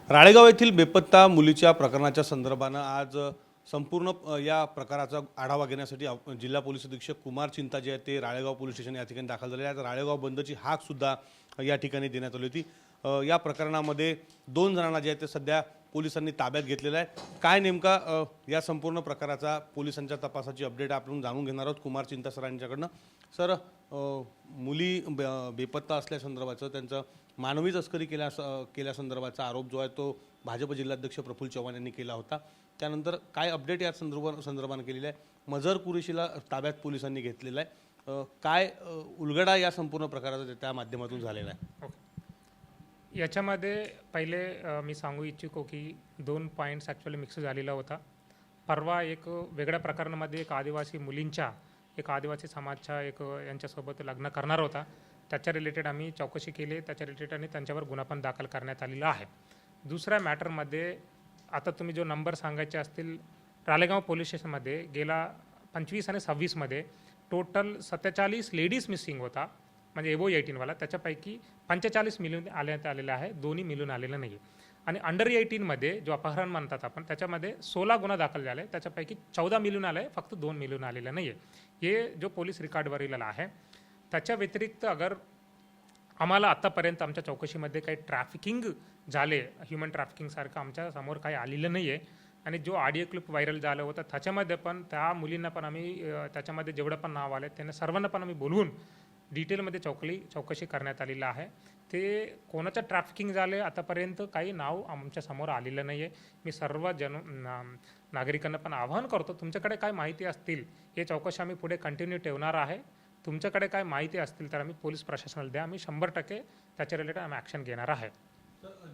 राळेगाव येथील बेपत्ता मुलीच्या प्रकरणाच्या संदर्भानं आज संपूर्ण या प्रकाराचा आढावा घेण्यासाठी जिल्हा पोलीस अधीक्षक कुमार चिंता जे आहेत ते राळेगाव पोलीस स्टेशन या ठिकाणी दाखल झाले आहेत। राळेगाव बंदची हाक सुद्धा या ठिकाणी देण्यात आली होती। या प्रकरणामध्ये 2 जणांना जे आहेत ते सध्या पोलिसांनी ताब्यात घेतलेलं आहे। काय नेमका या संपूर्ण प्रकाराचा पोलिसांच्या तपासाची अपडेट आपण जाणून घेणार आहोत कुमार चिंता सरांच्याकडनं। सर, मुली बेपत्ता असल्यासंदर्भाचं त्यांचं मानवी तस्करी केल्यासंदर्भाचा आरोप जो आहे तो भाजप जिल्हाध्यक्ष प्रफुल्ल चव्हाण यांनी केला होता। त्यानंतर काय अपडेट या संदर्भाने केलेला आहे? मजर कुरेशीला ताब्यात पोलिसांनी घेतलेला आहे। काय उलगडा या संपूर्ण प्रकाराचा त्या माध्यमातून झालेला आहे? याच्यामध्ये पहिले मी सांगू इच्छितो की 2 पॉईंट्स ॲक्च्युअली मिक्स झालेला होता। परवा एक वेगळ्या प्रकरणामध्ये एक आदिवासी मुलींच्या एक आदिवासी समाजच्या एक यांच्यासोबत लग्न करणार होता। त्याच्या रिलेटेड आम्ही चौकशी केली। त्याच्या रिलेटेड आणि त्यांच्यावर गुन्हा पण दाखल करण्यात आलेला आहे। दुसऱ्या मॅटरमध्ये आता तुम्ही जो नंबर सांगायचे असतील, राळेगाव पोलीस स्टेशनमध्ये गेला 25 आणि 26मध्ये टोटल 47 लेडीज मिसिंग होता, म्हणजे एबो 18 वाला। त्याच्यापैकी 45 मिळून आलेला आहे, 2 मिळून आलेलं नाही आहे। आणि अंडर 18मध्ये जो अपहरण म्हणतात आपण, त्याच्यामध्ये 16 गुन्हा दाखल झाले, त्याच्यापैकी 14 मिळून आले आहे, फक्त 2 मिळून आलेलं नाही आहे। हे जो पोलीस रेकॉर्डवरील आहे। त्याच्या व्यतिरिक्त अगर आम्हाला आतापर्यंत आमच्या चौकशीमध्ये काही ट्रॅफिकिंग झाले, ह्युमन ट्रॅफिकिंगसारखं आमच्या समोर काही आलेलं नाही आहे। आणि जो ऑडिओ क्लिप व्हायरल झालं होतं त्याच्यामध्ये पण त्या मुलींना पण आम्ही त्याच्यामध्ये जेवढं पण नाव आले त्यांना सर्वांना पण आम्ही बोलवून डिटेलमध्ये चौकशी करण्यात आलेलं आहे। ते कोणाचं ट्रॅफिकिंग झाले आतापर्यंत काही नाव आमच्या समोर आलेलं नाही आहे। मी सर्व नागरिकांना पण आवाहन करतो, तुमच्याकडे काय माहिती असतील हे चौकशी आम्ही पुढे कंटिन्यू ठेवणार आहे। तुमच्याकडे काय माहिती असतील तर आम्ही पोलीस प्रशासनाला द्या, आम्ही 100% त्याच्या रिलेटेड आम्ही ॲक्शन घेणार आहे।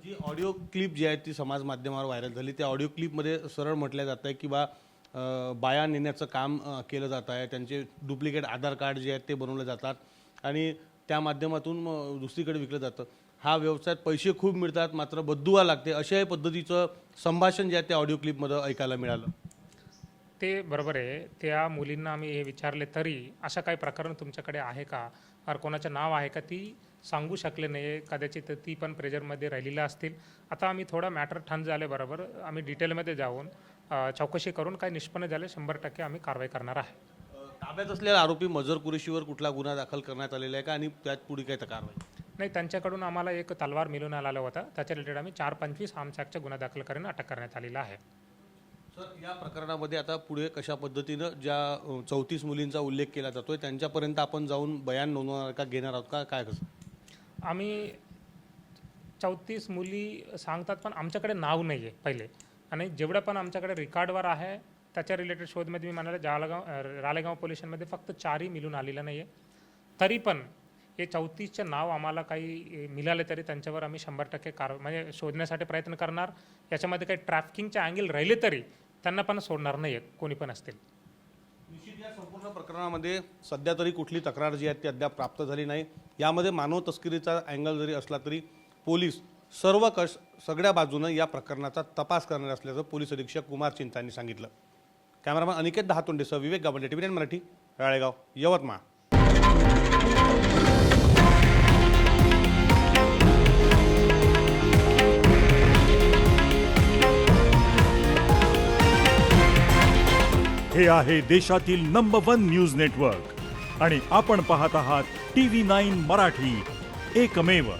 जी ऑडिओ क्लिप जी आहे ती समाज माध्यमावर व्हायरल झाली, त्या ऑडिओ क्लिपमध्ये सरळ म्हटलं जातं आहे की बाया नेण्याचं काम केलं जात आहे, त्यांचे डुप्लिकेट आधार कार्ड जे आहेत ते बनवले जातात आणि त्या माध्यमातून दुसरीकडे विकलं जातं। हा व्यवसायात पैसे खूप मिळतात मात्र बदुवा लागते, अशा पद्धतीचं संभाषण जे आहे ते ऑडिओ क्लिपमध्ये ऐकायला मिळालं। ते बरोबर आहे। त्या मुलींना आम्ही हे विचारले तरी अशा काही प्रकरण तुमच्याकडे आहे का, और कोणाचं नाव आहे का, ती सांगू शकले नाही। कदाचित ती पण प्रेशरमध्ये राहिलेल्या असतील। आता आम्ही थोडा मॅटर ठाण झाले बरोबर, आम्ही डिटेलमध्ये जाऊन चौकशी करून काय निष्पन्न झाले 100% आम्ही कारवाई करणार आहे। ताब्यात असलेला आरोपी मजर कुरेशीवर कुठला गुन्हा दाखल करण्यात आलेला आहे का आणि त्यात पुढे काय कारवाई? नाही, त्यांच्याकडून आम्हाला एक तलवार मिळून आला होता, त्याच्या रिलेटेड आम्ही 425 आर्म्स ॲक्टचा गुन्हा दाखल करून अटक करण्यात आलेला आहे। सर, या प्रकरणामध्ये आता पुढे कशा पद्धतीनं ज्या 34 मुलींचा उल्लेख केला जातोय त्यांच्यापर्यंत आपण जाऊन बयान नोंदवणार का, घेणार आहोत का, काय कसं? आम्ही 34 मुली सांगतात पण आमच्याकडे नाव नाही आहे पहिले, आणि जेवढं पण आमच्याकडे रेकॉर्डवर आहे त्याच्या रिलेटेड शोधमध्ये मी म्हणाले राळेगाव पोलीस स्टेशनमध्ये फक्त 4 मिळून आलेलं नाही आहे। तरी पण हे 34चे नाव आम्हाला काही मिळाले तरी त्यांच्यावर आम्ही 100% म्हणजे शोधण्यासाठी प्रयत्न करणार। याच्यामध्ये काही ट्रॅफिकिंगचे अँगल राहिले तरी त्यांना पण सोडणार नाही आहे, कोणी पण असतील। निश्चित या संपूर्ण प्रकरणामध्ये सध्या तरी कुठली तक्रार जी आहे ती अद्याप प्राप्त झाली नाही। यामध्ये मानव तस्करीचा अँगल जरी असला तरी पोलीस सगळ्या बाजूनं या प्रकरणाचा तपास करणार असल्याचं पोलीस अधीक्षक कुमार चिंता यांनी सांगितलं। कॅमेरामॅन अनिकेत दहातोंडेसह विवेक गावंडे, TV9 मराठी, राळेगाव, यवतमाळ। हे आहे देशातील नंबर 1 न्यूज नेटवर्क आणि आपण पाहत आहात TV9 मराठी, एकमेव।